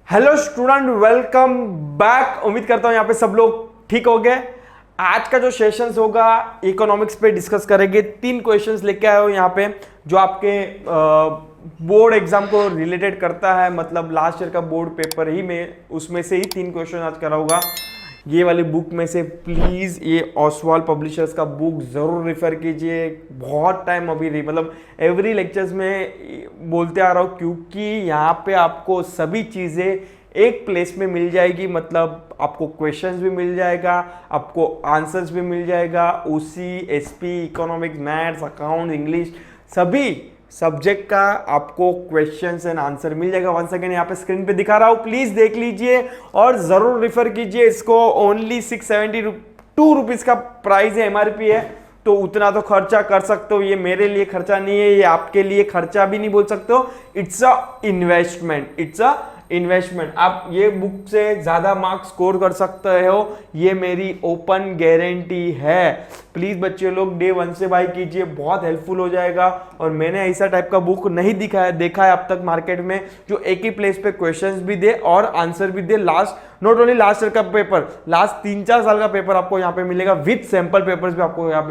Hello student, welcome back. उम्मीद करता हूं यहाँ पे सब लोग ठीक हो गए। आज का जो सेशंस होगा इकोनॉमिक्स पे डिस्कस करेंगे। 3 क्वेश्चंस लेके आए हो यहाँ पे जो आपके बोर्ड एग्जाम को रिलेटेड करता है। मतलब लास्ट ईयर का बोर्ड पेपर ही में उसमें से ही 3 क्वेश्चन आज कराऊंगा। ये वाली बुक में से प्लीज़ ये ऑसवाल पब्लिशर्स का बुक ज़रूर रेफर कीजिए। बहुत टाइम अभी मतलब एवरी लेक्चर्स में बोलते आ रहा हूँ, क्योंकि यहाँ पे आपको सभी चीज़ें एक प्लेस में मिल जाएगी। मतलब आपको क्वेश्चंस भी मिल जाएगा, आपको आंसर्स भी मिल जाएगा। OC, SP, economics, maths, account, English सभी सब्जेक्ट का आपको क्वेश्चंस एंड आंसर मिल जाएगा। वंस अगेन यहाँ पे स्क्रीन पे दिखा रहा हूँ, प्लीज देख लीजिए और जरूर रिफर कीजिए इसको। ओनली 672 रुपीज का प्राइस है, एमआरपी है, तो उतना तो खर्चा कर सकते हो। ये मेरे लिए खर्चा नहीं है, ये आपके लिए खर्चा भी नहीं बोल सकते हो। It's a investment, it's a investment. आप ये बुक से ज्यादा मार्क्स स्कोर कर सकते हो, ये मेरी ओपन गारंटी है। प्लीज बच्चे लोग डे 1 से बाय कीजिए, बहुत हेल्पफुल हो जाएगा। और मैंने ऐसा टाइप का बुक नहीं देखा है अब तक मार्केट में जो एक ही प्लेस पे क्वेश्चंस भी दे और आंसर भी दे। नॉट ओनली लास्ट ईयर का पेपर, लास्ट 3-4 साल का पेपर आपको यहाँ पे मिलेगा, विद सैंपल पेपर्स भी आपको यहाँ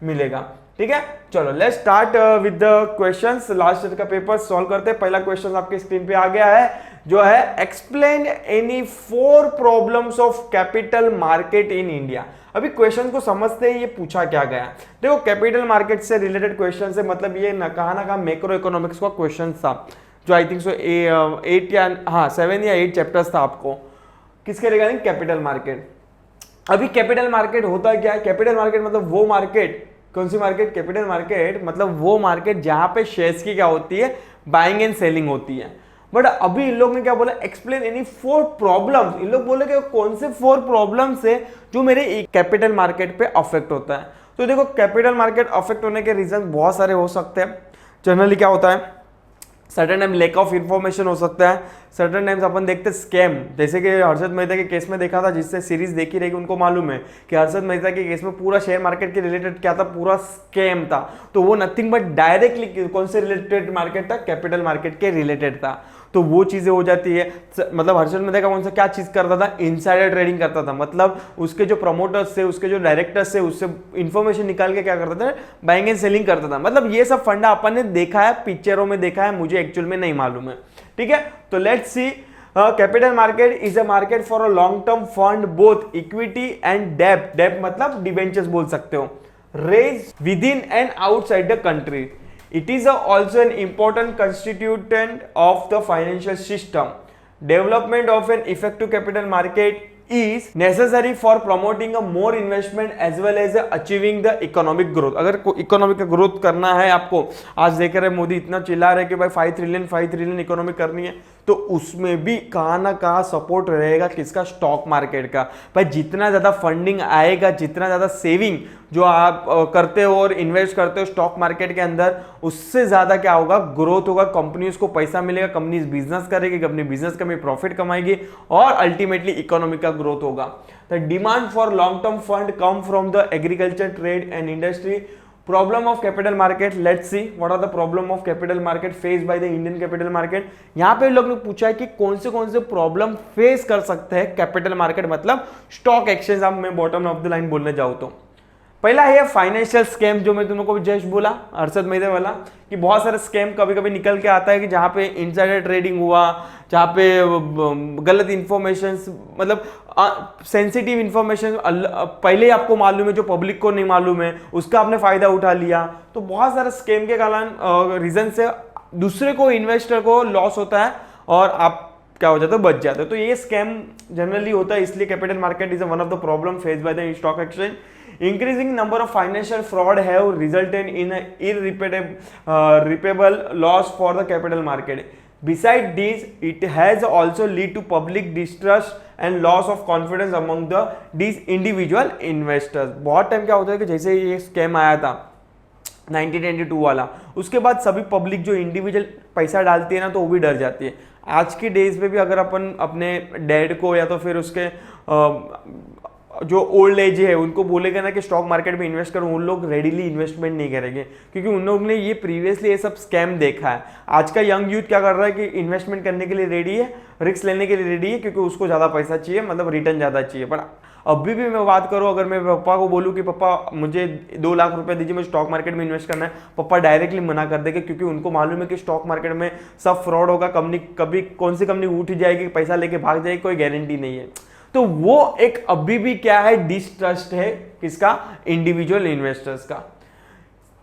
मिलेगा। ठीक है, चलो let's start with the questions. Last year का पेपर सॉल्व करते हैं। पहला क्वेश्चन आपके स्क्रीन पे आ गया है, जो है explain any 4 problems of capital market in India. अभी क्वेश्चन को समझते हैं ये पूछा क्या गया। देखो, कैपिटल मार्केट से रिलेटेड क्वेश्चन है, मतलब ये ना कहा मैक्रो इकोनॉमिक्स का क्वेश्चन था, जो आई थिंक सो 7 या 8 चैप्टर्स था आपको किसके रिगार्डिंग, कैपिटल मार्केट। अभी कैपिटल मार्केट होता क्या है? कैपिटल मार्केट मतलब वो मार्केट, कौन सी मार्केट? कैपिटल मार्केट मतलब वो मार्केट जहां पे शेयर्स की क्या होती है, बाइंग एंड सेलिंग होती है। बट अभी इन लोग ने क्या बोला, एक्सप्लेन एनी 4 प्रॉब्लम्स। इन लोग बोले कि कौन से 4 प्रॉब्लम्स है जो मेरे कैपिटल मार्केट पे अफेक्ट होता है। तो देखो, कैपिटल मार्केट अफेक्ट होने के रीजन बहुत सारे हो सकते हैं। जनरली क्या होता है, certain time lack of information हो सकता है, सर्टेन टाइम्स अपन देखते हैं स्कैम, जैसे कि हर्षद मेहता के केस में देखा था। जिससे सीरीज देखी रहेगी उनको मालूम है कि हर्षद मेहता के केस में पूरा शेयर मार्केट के रिलेटेड क्या था, पूरा स्कैम था। तो वो नथिंग बट डायरेक्टली कौन से रिलेटेड मार्केट था, कैपिटल मार्केट के रिलेटेड था। तो वो चीजें हो जाती है। मतलब हर्षद मेहता का कौन सा क्या चीज करता था, इनसाइडर ट्रेडिंग करता था। मतलब उसके जो प्रमोटर्स थे, उसके जो डायरेक्टर्स थे, उससे इंफॉर्मेशन निकाल के क्या करता था, बाइंग एंड सेलिंग करता था। मतलब ये सब फंडा अपन ने देखा है, पिक्चरों में देखा है, मुझे एक्चुअल में नहीं मालूम है। ठीक है, तो let's see. Capital market is a market for a long term fund, both equity and डेब्ट। डेब्ट मतलब डिबेंचर्स बोल सकते हो, raise within and outside the country. It is also an important constituent of the financial system. Development of an effective capital market is necessary for promoting a more investment as well as achieving the economic growth. अगर economic का growth करना है आपको, आज देख रहे मोदी इतना चिल्ला रहे कि भाई 5 ट्रिलियन इकोनॉमी करनी है, तो उसमें भी कहाँ ना कहाँ सपोर्ट रहेगा किसका, स्टॉक मार्केट का। भाई जितना ज़्यादा फंडिंग आएगा, जितना ज़्यादा सेविंग जो आप करते हो और इन्वेस्ट करते हो स्टॉक मार्केट के अंदर, उससे ज़्यादा क्या होगा, ग्रोथ होगा, कंपनीज को पैसा मिलेगा, कंपनीज बिजनेस करेगी, कंपनी बिजनेस कमी प्रॉफिट कमाएगी और अल्टीमेटली इकोनॉमी का ग्रोथ होगा। The demand for long term fund come from the agriculture, trade and industry. Problem of capital market, let's see what are the problem of capital market face by the Indian capital market. यहां पे लोग ने पूछा है कि कौन से problem face कर सकते हैं कैपिटल मार्केट, मतलब स्टॉक एक्सचेंज। अब मैं बॉटम ऑफ द लाइन बोलने जाऊं तो पहला है फाइनेंशियल स्कैम, जो मैं तुमको जस्ट बोला हर्षद मेहता वाला, कि बहुत सारे स्कैम कभी कभी निकल के आता है कि जहाँ पे इनसाइडर ट्रेडिंग हुआ, जहाँ पे गलत इंफॉर्मेशन, मतलब सेंसिटिव इंफॉर्मेशन पहले ही आपको मालूम है, जो पब्लिक को नहीं मालूम है, उसका आपने फायदा उठा लिया। तो बहुत सारे स्कैम के कारण रीजन से दूसरे को, इन्वेस्टर को लॉस होता है और आप क्या हो जाता है, बच जाते हो। तो ये स्कैम जनरली होता है, इसलिए capital market is one of the problem face by the stock exchange. Increasing number of financial fraud have resulted in an irreparable loss for the capital market. Besides this, it has also led to public distrust and loss of confidence among these individual investors. बहुत time क्या होता है कि जैसे ये scam आया था 1922 वाला, उसके बाद सभी पब्लिक जो इंडिविजुअल पैसा डालती है ना, तो वो भी डर जाती है। आज के डेज में भी अगर अपन अपने डैड को या तो फिर उसके जो ओल्ड एज है उनको बोलेगा ना कि स्टॉक मार्केट में इन्वेस्ट करो, उन लोग रेडीली इन्वेस्टमेंट नहीं करेंगे, क्योंकि उन लोगों ने ये प्रीवियसली ये सब स्कैम देखा है। आज का यंग यूथ क्या कर रहा है कि इन्वेस्टमेंट करने के लिए रेडी है, रिस्क लेने के लिए रेडी है, क्योंकि उसको ज़्यादा पैसा चाहिए, मतलब रिटर्न ज़्यादा चाहिए। पर अभी भी मैं बात करूँ, अगर मैं पापा को बोलूँ कि पापा मुझे 2 लाख रुपए दीजिए, मुझे स्टॉक मार्केट में इन्वेस्ट करना है, पापा डायरेक्टली मना कर देंगे, क्योंकि उनको मालूम है कि स्टॉक मार्केट में सब फ्रॉड होगा, कंपनी कभी कौन सी कंपनी उठ जाएगी, पैसा लेके भाग जाएगी, कोई गारंटी नहीं है। तो वो एक अभी भी क्या है, डिस्ट्रस्ट है किसका, इंडिविजुअल इन्वेस्टर्स का।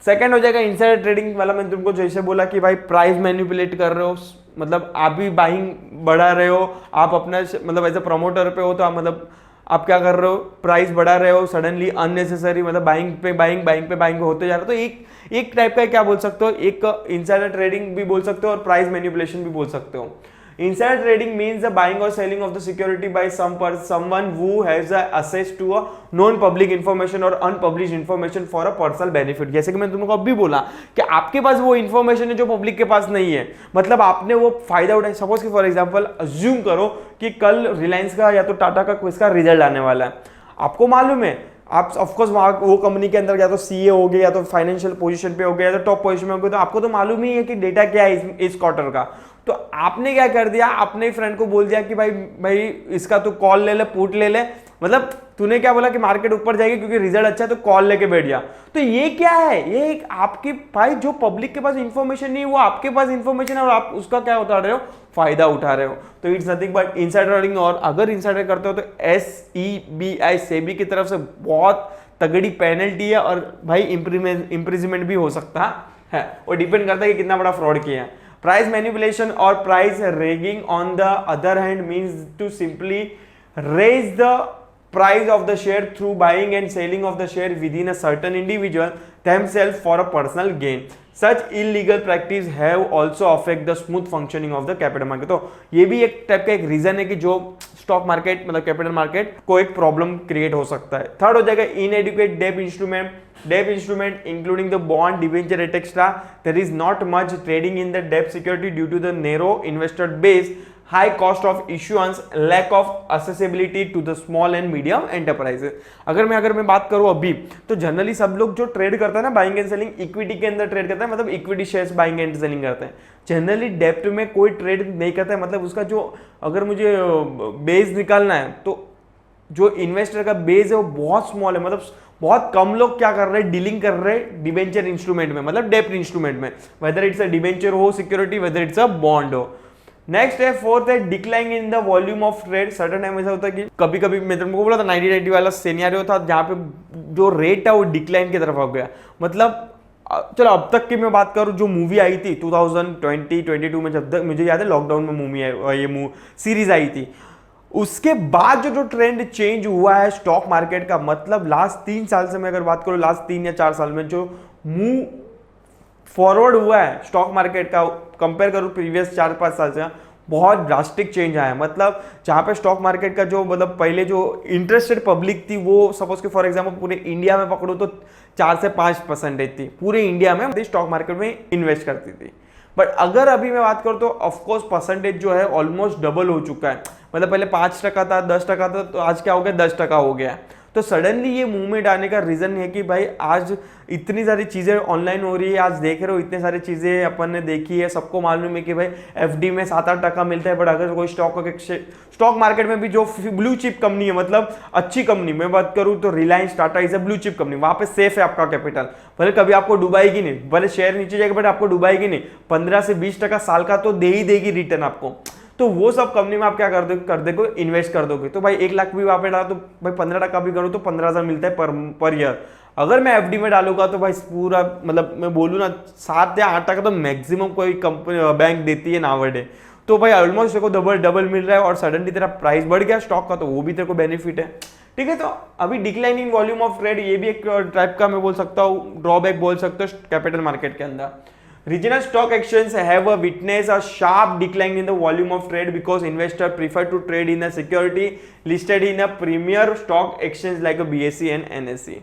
सेकंड हो जाएगा इनसाइडर ट्रेडिंग वाला। मैंने तुमको जैसे बोला कि भाई प्राइस मैनिपुलेट कर रहे हो, मतलब आप भी बाइंग बढ़ा रहे हो, आप अपना मतलब एज ए प्रमोटर पे हो तो आप मतलब आप क्या कर रहे हो, प्राइस बढ़ा रहे हो सडनली अननेसेसरी, मतलब बाइंग पे बाइंग होते जा रहे हो। तो एक टाइप का क्या बोल सकते हो, एक इनसाइडर ट्रेडिंग भी बोल सकते हो और प्राइस मैनिपुलेशन भी बोल सकते हो। Insider trading means the buying or selling of the security by someone who has access to a known public information or unpublished information for a personal benefit। जैसे कि मैंने तुमको अभी बोला कि आपके पास वो इंफॉर्मेशन है जो पब्लिक के पास नहीं है, मतलब आपने वो फायदा उठाया। सपोज कि फॉर एग्जांपल अज्यूम करो कि कल रिलायंस का या तो टाटा का किसका रिजल्ट आने वाला है, आपको मालूम है, आप ऑफकोर्स वहां वो कंपनी के अंदर या तो सीए हो गए या तो फाइनेंशियल पोजीशन पे हो गए या तो टॉप पोजीशन में हो गए, तो आपको तो मालूम ही है कि डेटा क्या है इस क्वार्टर का। तो आपने क्या कर दिया, अपने फ्रेंड को बोल दिया कि भाई इसका तू कॉल ले ले, पुट ले ले, मतलब तूने क्या बोला कि मार्केट ऊपर जाएगी क्योंकि रिजल्ट अच्छा है तो कॉल लेके बैठ जा। तो ये क्या है, ये एक आपके भाई जो पब्लिक के पास इंफॉर्मेशन नहीं है वो आपके पास इंफॉर्मेशन है और आप उसका क्या उठा रहे हो, फायदा उठा रहे हो। तो it's nothing but insider trading. और अगर इनसाइडर करते हो तो SEBI सेबी की तरफ से बहुत तगड़ी पेनल्टी है और भाई इंप्रिजमेंट भी हो सकता है, और डिपेंड करता है कि कितना बड़ा फ्रॉड किया है। Price manipulation or price rigging on the other hand means to simply raise the price of the share through buying and selling of the share within a certain individual themselves for a personal gain. Such illegal practice have also affect the smooth functioning of the capital market। तो ये भी एक type का एक reason है कि जो stock market मतलब कैपिटल मार्केट को एक प्रॉब्लम क्रिएट हो सकता है। थर्ड हो जाएगा इनएडिक्वेट डेब्ट instrument. Debt instrument including the bond, debenture, etc. There is not much trading in the debt security due to the narrow investor base, high cost of issuance, lack of accessibility to the small and medium enterprises। अगर मैं बात करूं अभी तो generally सब लोग जो trade करता है ना बाइंग एंड सेलिंग, इक्विटी के अंदर ट्रेड करता है, मतलब equity shares buying and selling करते हैं। जनरली डेप्ट में कोई ट्रेड नहीं करता है, मतलब उसका जो अगर मुझे बेस निकालना है तो जो इन्वेस्टर का बेस है वो बहुत स्मॉल है, मतलब बहुत कम लोग क्या कर रहे हैं, डीलिंग कर रहे हैं डिबेंचर इंस्ट्रूमेंट में, मतलब डेप्ट इंस्ट्रूमेंट में, वेदर इट्स अ डिबेंचर हो, security, whether it's a bond हो। नेक्स्ट है फोर्थ है decline in the volume of trade. Certain time ऐसा होता है कि कभी कभी मैं तुमको बोला था 1990 वाला सिनेरियो था जहां पे जो रेट है वो डिक्लाइन की तरफ हो गया। मतलब चलो अब तक की मैं बात करूं, जो मूवी आई थी 2020-22 में, जब तक मुझे याद है लॉकडाउन में मूवी ये सीरीज आई थी, उसके बाद जो ट्रेंड चेंज हुआ है स्टॉक मार्केट का, मतलब लास्ट 3 साल से मैं अगर बात करूं, लास्ट 3 या 4 साल में जो मूव फॉरवर्ड हुआ है स्टॉक मार्केट का कंपेयर करूं प्रीवियस 4-5 साल से, बहुत ड्रास्टिक चेंज आया है। मतलब जहां पे स्टॉक मार्केट का जो मतलब पहले जो इंटरेस्टेड पब्लिक थी वो सपोज कि फॉर एग्जांपल पूरे इंडिया में पकड़ो तो 4 से 5% थी पूरे इंडिया में स्टॉक मार्केट में इन्वेस्ट करती थी। बट अगर अभी मैं बात करूं तो ऑफकोर्स परसेंटेज जो है ऑलमोस्ट डबल हो चुका है, मतलब पहले 5% था, 10% था, तो आज क्या हो गया 10% हो गया। तो सडनली ये मूवमेंट आने का रीजन है कि भाई आज इतनी सारी चीजें ऑनलाइन हो रही है, आज देख रहे हो इतनी सारी चीजें अपन ने देखी है, सबको मालूम है कि भाई एफडी में 7-8% मिलता है, बट अगर कोई स्टॉक मार्केट में भी जो ब्लू चिप कंपनी है, मतलब अच्छी कंपनी मैं बात करूं तो Reliance Tata is a blue chip company, वहां पे सेफ है आपका कैपिटल, भले कभी आपको डुबाएगी नहीं, भले शेयर नीचे जाएगा बट आपको डुबाएगी नहीं, 15 से 20% साल का तो दे ही देगी रिटर्न आपको। तो वो सब कंपनी में आप क्या कर दोगे इन्वेस्ट कर दोगे। तो भाई 1 लाख भी वहां पे डाला तो भाई 15% भी करूँ तो 15,000 मिलता है पर ईयर। अगर मैं एफडी में डालूंगा तो भाई पूरा मतलब मैं बोलूँ ना 7 या 8% तो मैक्सिमम कोई कंपनी बैंक देती है नावडे। तो भाई ऑलमोस्ट देखो डबल मिल रहा है और सडनली तेरा प्राइस बढ़ गया स्टॉक का, तो वो भी तेरे को बेनिफिट है। ठीक है, तो अभी डिक्लाइनिंग वॉल्यूम ऑफ ट्रेड ये भी एक टाइप का मैं बोल सकता हूँ ड्रॉबैक बोल सकते हो कैपिटल मार्केट के अंदर। Regional stock exchanges have witnessed a sharp decline in the volume of trade because investors prefer to trade in a security listed in a premier stock exchange like a BSE and NSE।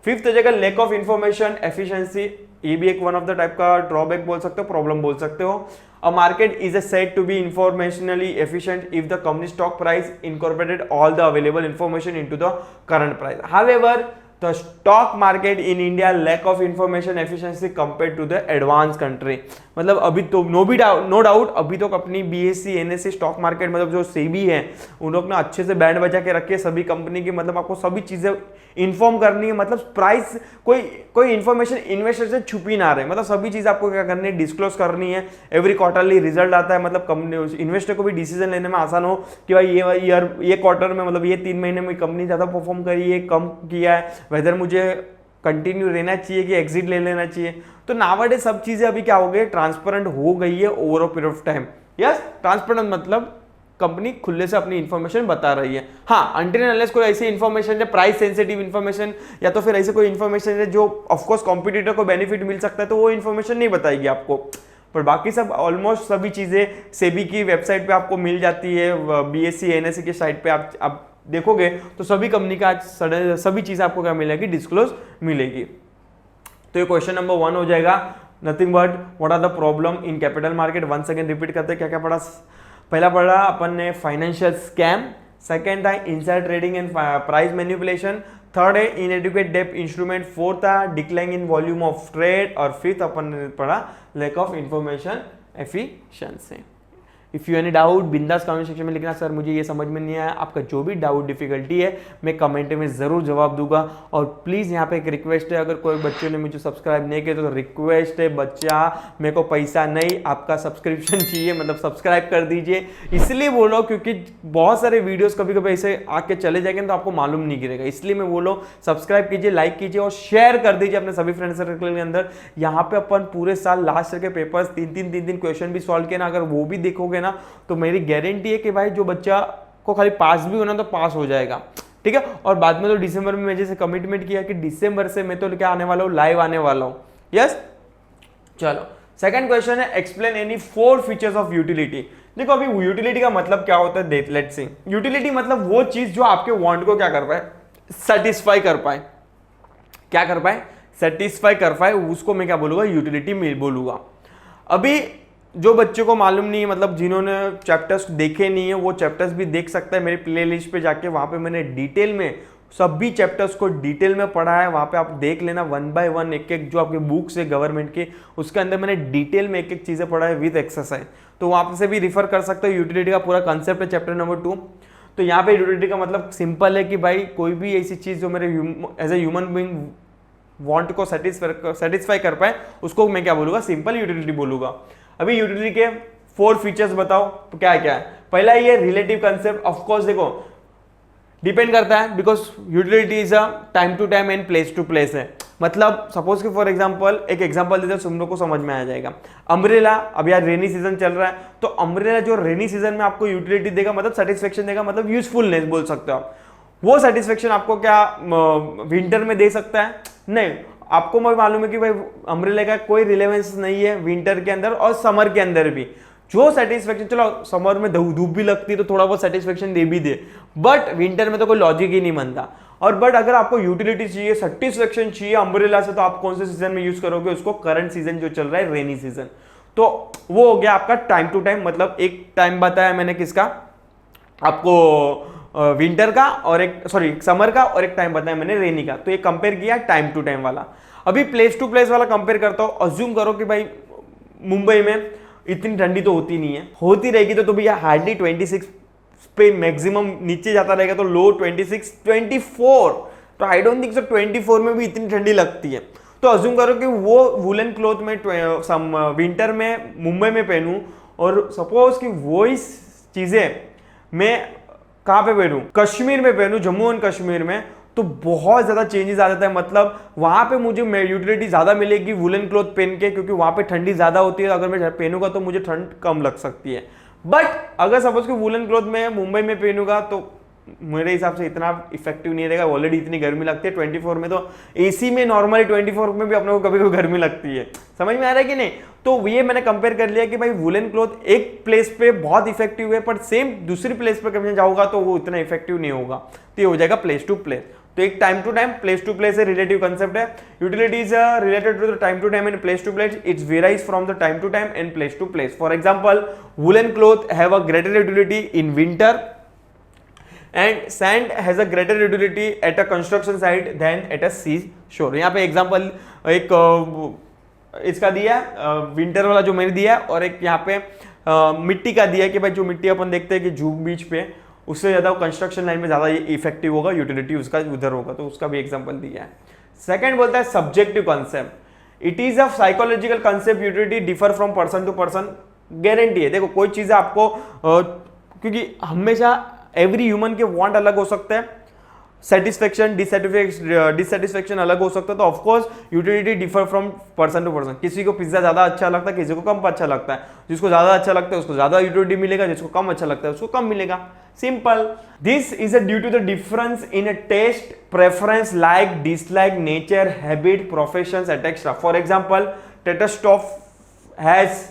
Fifth जगह lack of information efficiency, ये भी एक one of the type का drawback बोल सकते हो, problem बोल सकते हो। A market is said to be informationally efficient if the company stock price incorporated all the available information into the current price. However, the stock market in India lack of information efficiency compared to the advanced country. मतलब अभी तो no doubt अभी तो अपनी BSE NSE stock market मतलब जो सेबी है उन लोग ने अच्छे से बैंड बजा के रखे सभी कंपनी की, मतलब आपको सभी चीजें इन्फॉर्म करनी है, मतलब प्राइस कोई इन्फॉर्मेशन इन्वेस्टर से छुपी ना रहे, मतलब सभी चीज आपको क्या करनी है, डिस्क्लोज करनी है। एवरी क्वार्टरली रिजल्ट आता है, मतलब कंपनी इन्वेस्टर को भी डिसीजन लेने में आसान हो कि भाई ये क्वार्टर में मतलब ये 3 महीने में कंपनी ज्यादा परफॉर्म करी है कम किया है, वेदर मुझे कंटिन्यू रहना चाहिए कि एग्जिट ले लेना चाहिए। तो नावडे सब चीजें अभी क्या हो गई, ट्रांसपेरेंट हो गई है over a period of time. Yes, transparent मतलब कंपनी खुले से अपनी इंफॉर्मेशन बता रही है। हाँ, अनटिल अनलेस कोई ऐसी इंफॉर्मेशन है प्राइस सेंसिटिव इंफॉर्मेशन या तो फिर ऐसे कोई इंफॉर्मेशन है जो ऑफकोर्स कॉम्पिटिटर को बेनिफिट मिल सकता है तो वो इंफॉर्मेशन नहीं बताएगी आपको, पर बाकी सब ऑलमोस्ट सभी चीजें सेबी की वेबसाइट पे आपको मिल जाती है। BSE NSE के साइट पे आप देखोगे तो सभी कंपनी का सभी चीजें आपको क्या मिलेगी, डिस्क्लोज मिलेगी। तो ये क्वेश्चन नंबर 1 हो जाएगा। Nothing but what are the problem in capital market. Once again repeat करते हैं क्या क्या पढ़ा। पहला पढ़ा अपन ने फाइनेंशियल स्कैम, सेकंड था inside trading and price manipulation, third है इनएडुकेट डेप्थ इंस्ट्रूमेंट, फोर्थ था decline in volume of trade और फिफ्थ अपन ने पढ़ा lack of information efficiency. If you any doubt बिंदास कमेंट सेक्शन में लिखना, सर मुझे ये समझ में नहीं आया। आपका जो भी डाउट डिफिकल्टी है मैं कमेंट में जरूर जवाब दूंगा। और प्लीज यहाँ पे एक रिक्वेस्ट है, अगर कोई बच्चे ने मुझे सब्सक्राइब नहीं किया तो रिक्वेस्ट है, बच्चा मेरे को पैसा नहीं आपका सब्सक्रिप्शन चाहिए, मतलब सब्सक्राइब कर दीजिए। इसलिए बोलो क्योंकि बहुत सारे वीडियोस कभी कभी ऐसे आके चले जाएंगे तो आपको मालूम नहीं गिरेगा, इसलिए मैं बोलो सब्सक्राइब कीजिए, लाइक कीजिए और शेयर कर दीजिए अपने सभी फ्रेंड सर्कल के अंदर। यहाँ पे अपन पूरे साल लास्ट ईयर के पेपर्स 3-3 क्वेश्चन भी सॉल्व किए ना, अगर वो भी देखोगे ना तो मेरी गारंटी है कि भाई जो बच्चा को खाली पास भी होना तो पास हो जाएगा, ठीक है। और बाद में तो दिसंबर में मैं जैसे कमिटमेंट किया कि दिसंबर से मैं तो क्या आने वाला हूं, लाइव आने वाला हूं। यस, चलो सेकंड क्वेश्चन है explain any 4 features of utility. देखो अभी यूटिलिटी का मतलब क्या होता है, लेट्स सी। यूटिलिटी मतलब वो चीज जो आपके वांट को क्या कर पाए, सेटिस्फाई कर पाए, क्या कर पाए, सेटिस्फाई कर पाए, उसको मैं क्या बोलूंगा, यूटिलिटी बोलूंगा। अभी जो बच्चों को मालूम नहीं है, मतलब जिन्होंने चैप्टर्स देखे नहीं है वो चैप्टर्स भी देख सकता है मेरी प्लेलिस्ट पे जाके, वहां पे मैंने डिटेल में सभी चैप्टर्स को डिटेल में पढ़ा है, वहां पे आप देख लेना 1 बाय 1 एक जो आपके बुक्स है गवर्नमेंट के उसके अंदर मैंने डिटेल में एक चीजें पढ़ा है विद एक्सरसाइज, तो वहां से भी रिफर कर सकते हो। यूटिलिटी का पूरा कंसेप्ट है चैप्टर नंबर 2। तो यहाँ पे यूटिलिटी का मतलब सिंपल है कि भाई कोई भी ऐसी चीज जो मेरे as a human being want को सेटिस्फाई कर पाए उसको मैं क्या बोलूंगा, सिंपल यूटिलिटी बोलूंगा। अभी यूटिलिटी के 4 फीचर्स बताओ तो क्या है। पहला ये रिलेटिव कंसेप्ट, ऑफ कोर्स देखो डिपेंड करता है because utility is a time to time and place to place है। मतलब सपोज कि फॉर एग्जांपल एक एग्जांपल देते हैं तुम लोग को समझ में आ जाएगा। अम्ब्रेला, अब यार रेनी सीजन चल रहा है तो अम्ब्रेला जो रेनी सीजन में आपको यूटिलिटी देगा, मतलब सेटिस्फेक्शन देगा, मतलब यूजफुलनेस बोल सकते हो आप। वो सेटिस्फेक्शन आपको क्या विंटर में दे सकता है? नहीं, आपको मालूम है कि भाई अम्ब्रेला का कोई रिलेवेंस नहीं है विंटर के अंदर और समर के अंदर भी। जो सेटिस्फेक्शन, चलो समर में धूप भी लगती है तो थोड़ा बहुत सेटिस्फेक्शन दे भी दे, बट विंटर में तो कोई लॉजिक ही नहीं बनता। और बट अगर आपको यूटिलिटी चाहिए, सेटिस्फेक्शन चाहिए अम्ब्रेला से, तो आप कौन से सीजन में यूज करोगे उसको? करंट सीजन जो चल रहा है रेनी सीजन। तो वो हो गया आपका टाइम टू टाइम, मतलब एक टाइम बताया मैंने किसका आपको, विंटर का, और एक समर का, और एक टाइम बताया मैंने रेनी का। तो ये कंपेयर किया टाइम टू टाइम वाला। अभी प्लेस टू प्लेस वाला कंपेयर करता हूं। अज्यूम करो कि भाई मुंबई में इतनी ठंडी तो होती नहीं है, होती रहेगी तो भैया हार्डली 26 पे मैक्सिमम नीचे जाता रहेगा, तो लो 26, 24, तो आई डोंट थिंक सो 24 में भी इतनी ठंडी लगती है। तो अज्यूम करो कि वो वुलन क्लॉथ में विंटर में मुंबई में पहनूं, और सपोज कि वो ही चीजें मैं कहां पे पहनूं, कश्मीर में पहनूं, जम्मू एंड कश्मीर में, तो बहुत ज्यादा चेंजेस आ जाता है। मतलब वहां पे मुझे यूटिलिटी ज्यादा मिलेगी वुलन क्लॉथ पहन के, क्योंकि वहां पे ठंडी ज्यादा होती है। अगर मैं पहनूंगा तो मुझे ठंड कम लग सकती है। बट अगर सपोज कि वुलन क्लॉथ में मुंबई में पहनूंगा तो मेरे हिसाब से इतना इफेक्टिव नहीं रहेगा। ऑलरेडी इतनी गर्मी लगती है 24 में, तो एसी में नॉर्मली 24 में भी अपने को कभी कभी गर्मी लगती है। समझ में आ रहा है कि नहीं? तो ये मैंने कंपेयर कर लिया कि भाई वुलन क्लॉथ एक प्लेस पे बहुत इफेक्टिव है, पर सेम दूसरी प्लेस पे कभी जाऊंगा तो वो इतना इफेक्टिव नहीं होगा। तो ये हो जाएगा प्लेस टू प्लेस। तो तो एक time to time, place to place relative concept है. Utility is related to the time to time and place to place. It's varies from the time to time and place to place. For example, woollen cloth have a greater utility in winter and sand has a greater utility at a construction site than at a sea shore. यहाँ पे example एक इसका दिया है, winter वाला जो मैंने दिया है, और एक यहाँ पे मिट्टी का दिया है कि भाई जो मिट्टी अपन देखते हैं कि जूग बीच पे, उससे ज्यादा कंस्ट्रक्शन लाइन में ज्यादा इफेक्टिव होगा, यूटिलिटी उसका उधर होगा, तो उसका भी एग्जांपल दिया है. सेकंड बोलता है subjective concept. It is a psychological concept. Utility differ from person to person. Guarantee है, देखो कोई चीज आपको क्योंकि हमेशा एवरी ह्यूमन के वांट अलग हो सकते हैं, सेटिस्फेक्शन डिससेटिस्फेक्शन अलग हो सकता है, तो of course utility differ from person to person. किसी को पिज्जा ज्यादा अच्छा लगता है, किसी को कम अच्छा लगता है. जिसको ज्यादा अच्छा लगता है उसको ज्यादा यूटिलिटी मिलेगा, जिसको कम अच्छा लगता है उसको कम मिलेगा. Simple. This is a due to the difference in a taste, preference, like, dislike, nature, habit, professions etcetera. For example, stethoscope has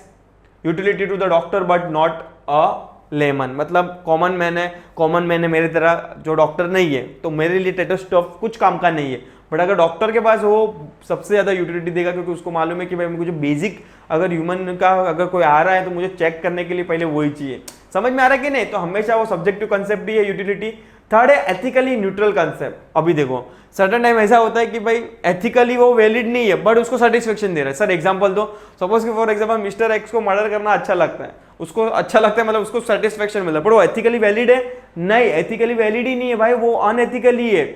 utility to the doctor but not a layman. मतलब common man है मेरी तरह जो doctor नहीं है, तो मेरे लिए टेटोस्टॉफ कुछ काम का नहीं है. बट अगर डॉक्टर के पास वो सबसे ज्यादा यूटिलिटी देगा, क्योंकि उसको मालूम है कि भाई मुझे बेसिक अगर ह्यूमन का अगर कोई आ रहा है तो मुझे चेक करने के लिए पहले वही चाहिए. समझ में आ रहा है कि नहीं? तो हमेशा वो सब्जेक्टिव कंसेप्ट ही है यूटिलिटी. थर्ड है एथिकली न्यूट्रल कंसेप्ट. अभी देखो सर्टेन टाइम ऐसा होता है कि भाई एथिकली वो वैलिड नहीं है बट उसको सेटिस्फेक्शन दे रहा है. सर एग्जांपल दो. सपोज कि फॉर एग्जांपल मिस्टर एक्स को मर्डर करना अच्छा लगता है, उसको अच्छा लगता है, मतलब उसको सेटिस्फेक्शन मिलता है, बट वो एथिकली वैलिड है? नहीं, एथिकली वैलिड ही नहीं है भाई, वो अनएथिकली है.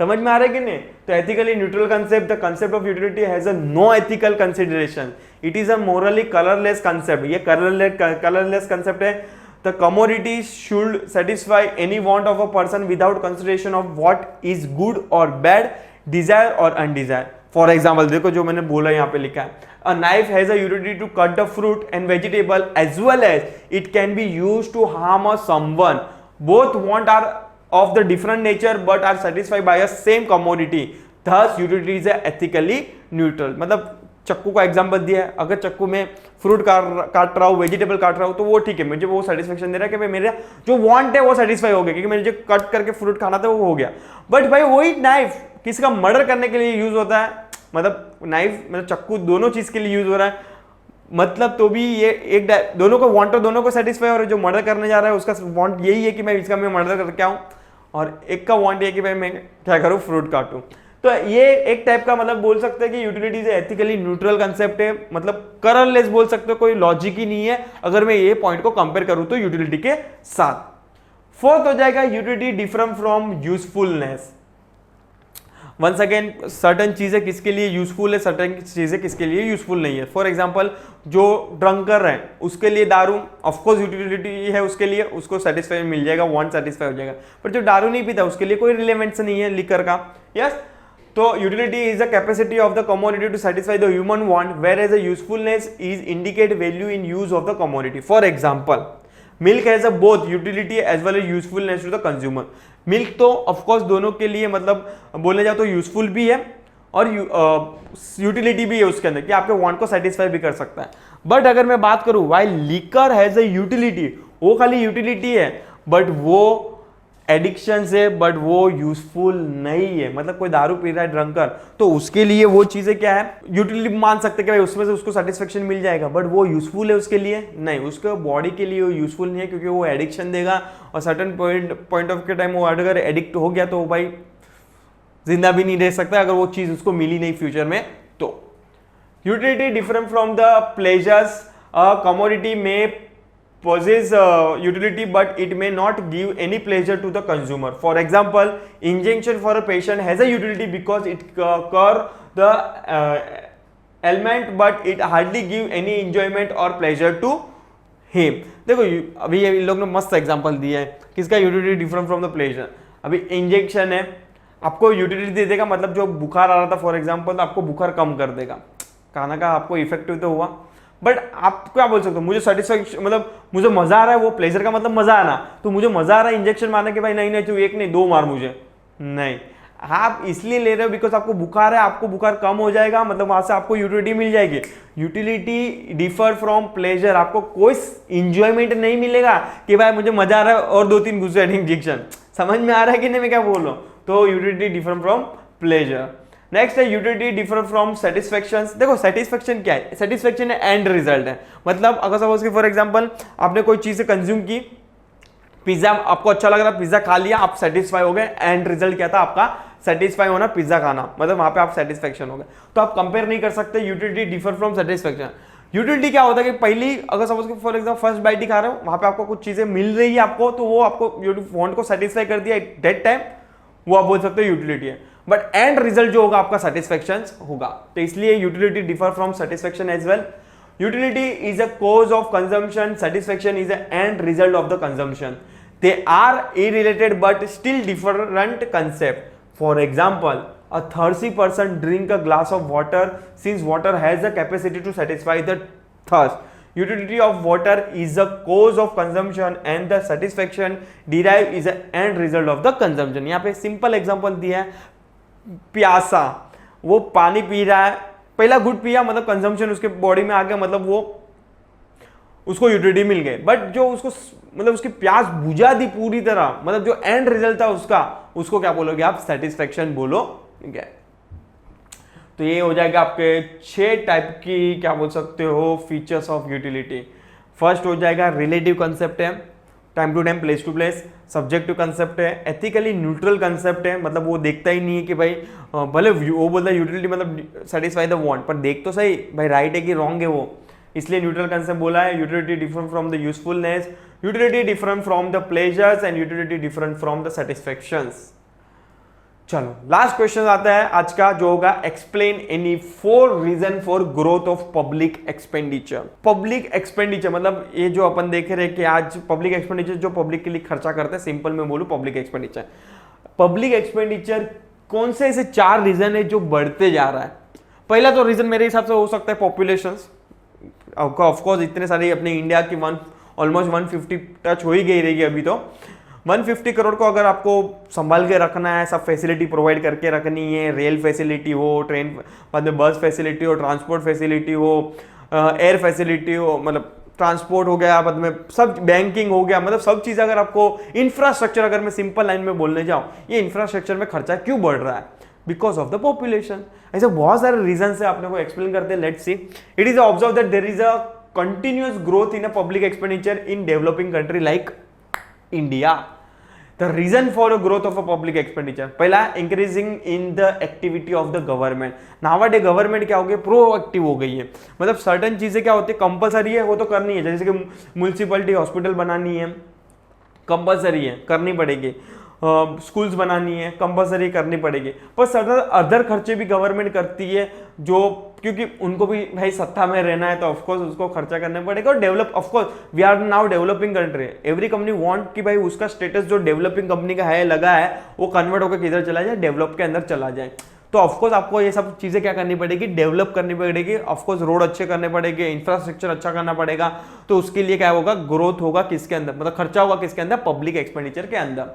समझ में आ रहा है कि नहीं? तो ethically neutral concept, the concept of utility has a no ethical consideration. It is a morally colourless concept. ये कलरलेस कंसेप्ट है. The commodity should satisfy any want of a person without consideration of what is good or bad, desire or undesire. For example, देखो जो मैंने बोला यहाँ पे लिखा है, a knife has a utility to cut the fruit and vegetable as well as it can be used to harm a someone. Both want are of the different nature but are satisfied by a same commodity. Thus, utility is ethically neutral. मतलब चक्कू का example दिया है. अगर चक्कू में fruit काट रहा हूँ, वेजिटेबल काट रहा हूँ, तो वो ठीक है, मुझे वो सेटिस्फेक्शन दे रहा है कि भाई मेरा जो वांट है वो सेटिस्फाई हो गया, क्योंकि मुझे कट करके फ्रूट खाना था वो हो गया. बट भाई वही नाइफ किसी का मर्डर करने के लिए यूज होता है, मतलब नाइफ मतलब चक्कू दोनों चीज के लिए यूज हो रहा है, मतलब तो भी ये एक दोनों को वांट और दोनों को सेटिस्फाई हो रहा है. जो मर्डर करने जा रहा है उसका वांट यही है कि मैं इसका मैं मर्डर करके आऊँ, और एक का वांट ये कि भाई मैं क्या करूँ, फ्रूट काटूँ. तो ये एक टाइप का मतलब बोल सकते हैं कि यूटिलिटी एथिकली न्यूट्रल कंसेप्ट है, मतलब कलरलेस बोल सकते हो, कोई लॉजिक ही नहीं है अगर मैं ये पॉइंट को कंपेयर करूं तो यूटिलिटी के साथ. फोर्थ हो जाएगा utility different from usefulness. Once again certain चीजें किसके लिए यूजफुल है, सर्टेन चीजें किसके लिए यूजफुल नहीं है. फॉर एग्जांपल, जो ड्रंकर है उसके लिए दारू ऑफकोर्स यूटिलिटी है, उसके लिए उसको सेटिस्फाई मिल जाएगा, वांट सेटिस्फाई हो जाएगा. पर जो दारू नहीं पीता उसके लिए कोई रिलेवेंस नहीं है लिकर का. यस. तो utility is the capacity of the commodity to satisfy the human want, whereas the usefulness is indicate value in use of the commodity. For example, milk has a both utility as well as usefulness to the consumer. Milk तो of course दोनों के लिए मतलब बोलने जाओ तो useful भी है और यूटिलिटी भी है उसके अंदर कि आपके वांट को सेटिस्फाई भी कर सकता है. बट अगर मैं बात करूं while liquor has a utility, वो खाली यूटिलिटी है बट वो एडिक्शन से, बट वो यूजफुल नहीं है. मतलब कोई दारू पी रहा है ड्रंकर, तो उसके लिए वो चीजें क्या है, यूटिलिटी मान सकते हैं कि भाई उसमें से उसको सेटिस्फेक्शन मिल जाएगा, बट वो यूजफुल है उसके लिए नहीं, उसके बॉडी के लिए वो यूजफुल नहीं है, क्योंकि वो एडिक्शन देगा और सर्टेन पॉइंट ऑफ के टाइम वो अगर एडिक्ट हो गया तो भाई जिंदा भी नहीं रह सकता अगर वो चीज उसको मिली नहीं फ्यूचर में. तो utility different from the pleasures. Commodity में possess utility but it may not give any pleasure to the consumer. For example, injection for a patient has a utility because it cure the ailment but it hardly give any enjoyment or pleasure to him. देखो अभी इन लोग ने मस्त example दिया है किसका utility different from the pleasure. अभी injection है, आपको यूटिलिटी दे देगा, मतलब जो बुखार आ रहा था फॉर एग्जांपल, तो आपको बुखार कम कर देगा, खाना का आपको इफेक्टिव तो हुआ. बट आप क्या बोल सकते हो, मुझे सेटिस्फेक्शन मतलब मुझे मजा आ रहा है, वो प्लेजर का मतलब मजा आना, तो मुझे मजा आ रहा है इंजेक्शन मारने के, भाई नहीं नहीं तू एक नहीं दो मार मुझे, नहीं. आप इसलिए ले रहे हो बिकॉज आपको बुखार है, आपको बुखार कम हो जाएगा, मतलब वहां से आपको यूटिलिटी मिल जाएगी. Utility differ from pleasure. आपको कोई इंजॉयमेंट नहीं मिलेगा कि भाई मुझे मजा आ रहा है और 2-3 घुसे इंजेक्शन. समझ में आ रहा है कि नहीं मैं क्या बोल रहा हूँ. तो utility different from pleasure. Next है यूटिलिटी डिफर फ्रॉम सेटिस्फेक्शन। देखो सेटिस्फेक्शन क्या है, सेटिस्फेक्शन एंड रिजल्ट है। मतलब अगर सपोज कि फॉर एग्जांपल आपने कोई चीज कंज्यूम की, पिज्जा आपको अच्छा लग रहा, पिज्जा खा लिया, आप सेटिस्फाई हो गए, एंड रिजल्ट क्या था आपका, सेटिस्फाई होना, पिज्जा खाना, मतलब वहां पे आप सेटिस्फेक्शन हो गए। तो आप कंपेयर नहीं कर सकते utility differ from satisfaction. Utility क्या होता है कि पहली अगर सपोज कि फॉर एग्जांपल फर्स्ट बाइट ही खा रहे हो, वहां पे आपको कुछ चीजें मिल रही है आपको, तो वो आपको वांट को सेटिस्फाई कर दिया एट दैट टाइम, वो आप बोल सकते हो यूटिलिटी है। बट एंड रिजल्ट जो होगा आपका सेटिस्फेक्शन होगा, तो इसलिए utility differ from satisfaction as well. Utility is a cause of consumption, satisfaction is a end result of the consumption. They are irrelated but still different concept. For example, a thirsty person drink a glass of water since water has the capacity to satisfy the thirst. Utility of water is the cause of consumption and the satisfaction derived is the end result of the consumption. यहाँ पे simple example दिया है, प्यासा, वो पानी P रहा है, पहला घुट पिया मतलब कंजम्पशन उसके बॉडी में आ गया, मतलब वो उसको यूटिलिटी मिल गई। बट जो उसको मतलब उसकी प्यास बुझा दी पूरी तरह, मतलब जो एंड रिजल्ट था उसका, उसको क्या बोलोगे आप, सेटिस्फेक्शन बोलोगे। तो ये हो जाएगा आपके 6 टाइप की क्या बोल सकते हो फीचर्स ऑफ यूटिलिटी। फर्स्ट हो जाएगा रिलेटिव कंसेप्ट है, time to time place to place, subjective concept है, एथिकली न्यूट्रल कंसेप्ट है, मतलब वो देखता ही नहीं है कि भाई भले वो बोलता है यूटिलिटी मतलब सेटिस्फाई द वांट, पर देख तो सही भाई राइट है कि रॉन्ग है वो, इसलिए न्यूट्रल कंसेप्ट बोला है। Utility different from the usefulness, utility different from the pleasures and utility different from the satisfactions. चलो लास्ट क्वेश्चन आता है आज का, जो होगा explain any 4 reason for growth of public expenditure. Public expenditure मतलब ये जो अपन देख रहे हैं कि आज पब्लिक एक्सपेंडिचर जो पब्लिक के लिए खर्चा करते हैं, सिंपल में बोलूं पब्लिक एक्सपेंडिचर। पब्लिक एक्सपेंडिचर कौन से ऐसे 4 रीजन है जो बढ़ते जा रहा है। पहला तो रीजन मेरे हिसाब से हो सकता है पॉपुलेशन। ऑफकोर्स इतने सारे अपने इंडिया की ऑलमोस्ट 150 टच हो ही गई रहेगी अभी, तो 150 करोड़ को अगर आपको संभाल के रखना है, सब फैसिलिटी प्रोवाइड करके रखनी है, रेल फैसिलिटी हो, ट्रेन बाद में बस फैसिलिटी हो, ट्रांसपोर्ट फैसिलिटी हो, एयर फैसिलिटी हो, मतलब ट्रांसपोर्ट हो गया, बाद में सब बैंकिंग हो गया, मतलब सब चीज़ अगर आपको इंफ्रास्ट्रक्चर, अगर मैं सिंपल लाइन में बोलने जाऊँ, ये इंफ्रास्ट्रक्चर में खर्चा क्यों बढ़ रहा है, बिकॉज ऑफ द पॉपुलेशन। ऐसे बहुत सारे रीजन है, आपने को एक्सप्लेन करते हैं। Let's see, it is observe that there is a continuous growth in a public expenditure in developing country like India. The reason for growth of a public expenditure, पहला increasing in the activity of the government. Nowadays government क्या हो गई, proactive हो गई है, मतलब certain चीजें क्या होती है कंपलसरी है वो तो करनी है, जैसे कि म्युनिसिपैलिटी हॉस्पिटल बनानी है कंपलसरी है, करनी पड़ेगी, स्कूल्स बनानी है कंपलसरी करनी पड़ेगी, पर सर्टन अदर खर्चे भी गवर्नमेंट करती है, जो क्योंकि उनको भी भाई सत्ता में रहना है, तो ऑफकोर्स उसको खर्चा करना पड़ेगा। और develop of course we are now developing country, every company want कि भाई उसका स्टेटस जो डेवलपिंग कंपनी का है लगा है वो कन्वर्ट होकर किधर चला जाए, डेवलप के अंदर चला जाए। तो ऑफकोर्स आपको ये सब चीजें क्या करनी पड़ेगी, डेवलप करनी पड़ेगी। ऑफकोर्स रोड अच्छे करने पड़ेंगे, इंफ्रास्ट्रक्चर अच्छा करना पड़ेगा, तो उसके लिए क्या होगा, ग्रोथ होगा किसके अंदर, मतलब खर्चा होगा किसके अंदर, पब्लिक एक्सपेंडिचर के अंदर।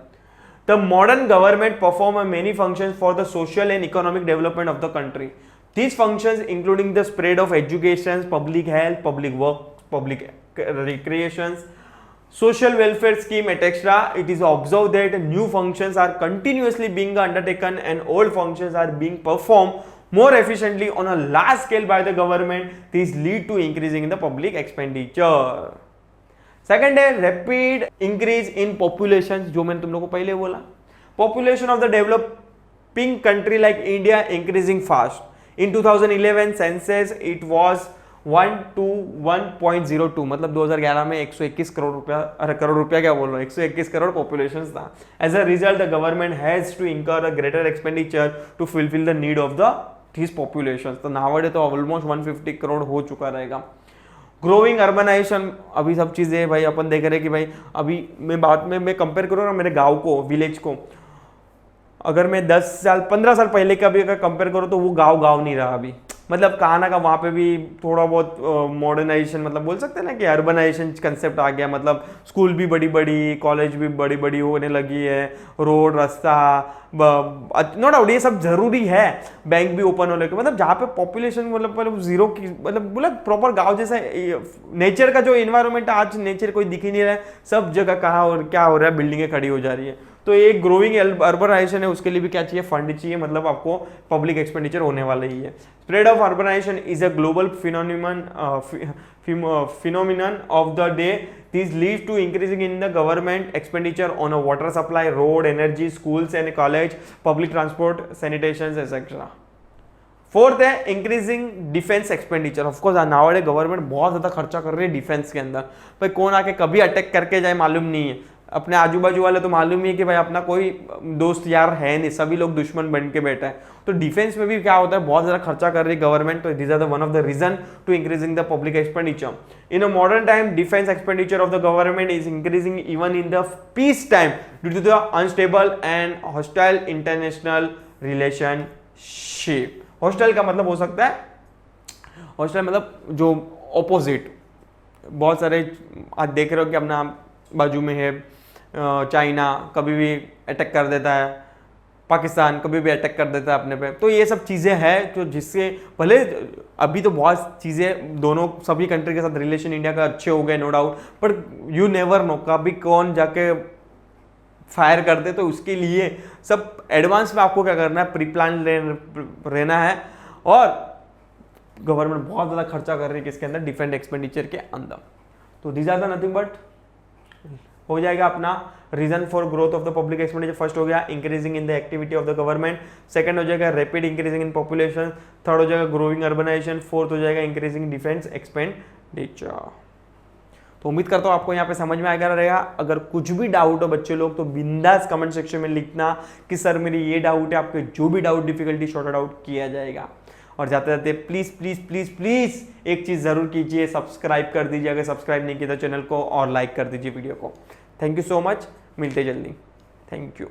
The modern government perform many functions for the social and economic development of the country. These functions including the spread of education, public health, public work, public recreations, social welfare scheme, etc. It is observed that new functions are continuously being undertaken and old functions are being performed more efficiently on a large scale by the government. These lead to increasing in the public expenditure. Second है rapid increase in population, जो मैंने तुम लोगों को पहले बोला, population of the developing country like India increasing fast. In 2011 census it was 1 to 1.02, मतलब 2011 में 121 करोड़ रुपया, अरे करोड़ रुपया क्या बोल रहा हूँ, 121 करोड़ पॉपुलेशन था। As a result the government has to incur a greater expenditure to fulfil the need of the this population. तो नावडे तो ऑलमोस्ट 150 करोड़ हो चुका रहेगा। ग्रोइंग अर्बनाइजेशन, अभी सब चीज़ें भाई अपन देख रहे हैं कि भाई अभी मैं कंपेयर करूँ ना मेरे गांव को, विलेज को, अगर मैं 10 साल 15 साल पहले का भी अगर कंपेयर करूँ तो वो गांव नहीं रहा अभी, मतलब कहाँ ना कहाँ वहाँ पे भी थोड़ा बहुत मॉडर्नाइजेशन, मतलब बोल सकते हैं ना कि अर्बनाइजेशन कंसेप्ट आ गया, मतलब स्कूल भी बड़ी बड़ी, कॉलेज भी बड़ी बड़ी होने लगी है, रोड रास्ता, नो डाउट ये सब जरूरी है, बैंक भी ओपन होने लगे, मतलब जहाँ पे पॉपुलेशन मतलब जीरो की, मतलब बोला प्रॉपर गाँव जैसा नेचर का जो इन्वायरमेंट, आज नेचर कोई दिख ही नहीं रहा है, सब जगह कहाँ और क्या हो रहा है, बिल्डिंगें खड़ी हो जा रही है। तो ये ग्रोइंग अर्बनाइजेशन है, उसके लिए भी क्या चाहिए, फंड चाहिए, मतलब आपको पब्लिक एक्सपेंडिचर होने वाला ही है। Spread of urbanisation is a global phenomenon of the day. This leads to increasing in the government expenditure on a water supply, road, energy, schools and college, public transport, sanitation, etc. Fourth है increasing defence expenditure. Of course nowadays government बहुत ज्यादा खर्चा कर रही है defence के अंदर, भाई कौन आके कभी अटैक करके जाए मालूम नहीं है। अपने आजू बाजू वाले तो मालूम ही है कि भाई अपना कोई दोस्त यार है नहीं, सभी लोग दुश्मन बन के बैठे हैं। तो डिफेंस में भी क्या होता है, बहुत ज्यादा खर्चा कर रही है गवर्नमेंट। तो this are the one of the reason to increasing the public expenditure. In a modern time defence expenditure of the government is increasing even in the peace time due to the unstable and hostile international relationship. Hostile का मतलब हो सकता है, hostile मतलब जो opposite, बहुत सारे आज देख रहे हो कि अपना बाजू में है चाइना, कभी भी अटैक कर देता है, पाकिस्तान कभी भी अटैक कर देता है अपने पे। तो ये सब चीज़ें हैं तो जिससे भले अभी तो बहुत चीज़ें दोनों सभी कंट्री के साथ रिलेशन इंडिया का अच्छे हो गए नो डाउट, पर यू नेवर नो कभी कौन जाके फायर कर दे। तो उसके लिए सब एडवांस में आपको क्या करना है, प्री प्लान रहना है। और गवर्नमेंट बहुत ज़्यादा खर्चा कर रही है किसके अंदर, डिफेंस एक्सपेंडिचर के अंदर। तो these are the nothing but हो जाएगा अपना reason for growth of the public expenditure. First हो गया increasing in the activity of the government, second हो जाएगा rapid increasing in population, third हो जाएगा ग्रोइंग अर्बनाइजेशन, फोर्थ हो जाएगा इंक्रीजिंग डिफेंस एक्सपेंडिचर। तो उम्मीद करता हूँ आपको यहाँ पे समझ में आएगा रहेगा। अगर कुछ भी डाउट हो बच्चे लोग तो बिंदास कमेंट सेक्शन में लिखना कि सर मेरी ये डाउट है, आपके जो भी डाउट डिफिकल्टी शॉर्ट आउट किया जाएगा। और जाते जाते प्लीज प्लीज प्लीज प्लीज एक चीज जरूर कीजिए, सब्सक्राइब कर दीजिए अगर सब्सक्राइब नहीं किया तो चैनल को, और लाइक कर दीजिए वीडियो को। थैंक यू सो मच, मिलते जल्दी, थैंक यू।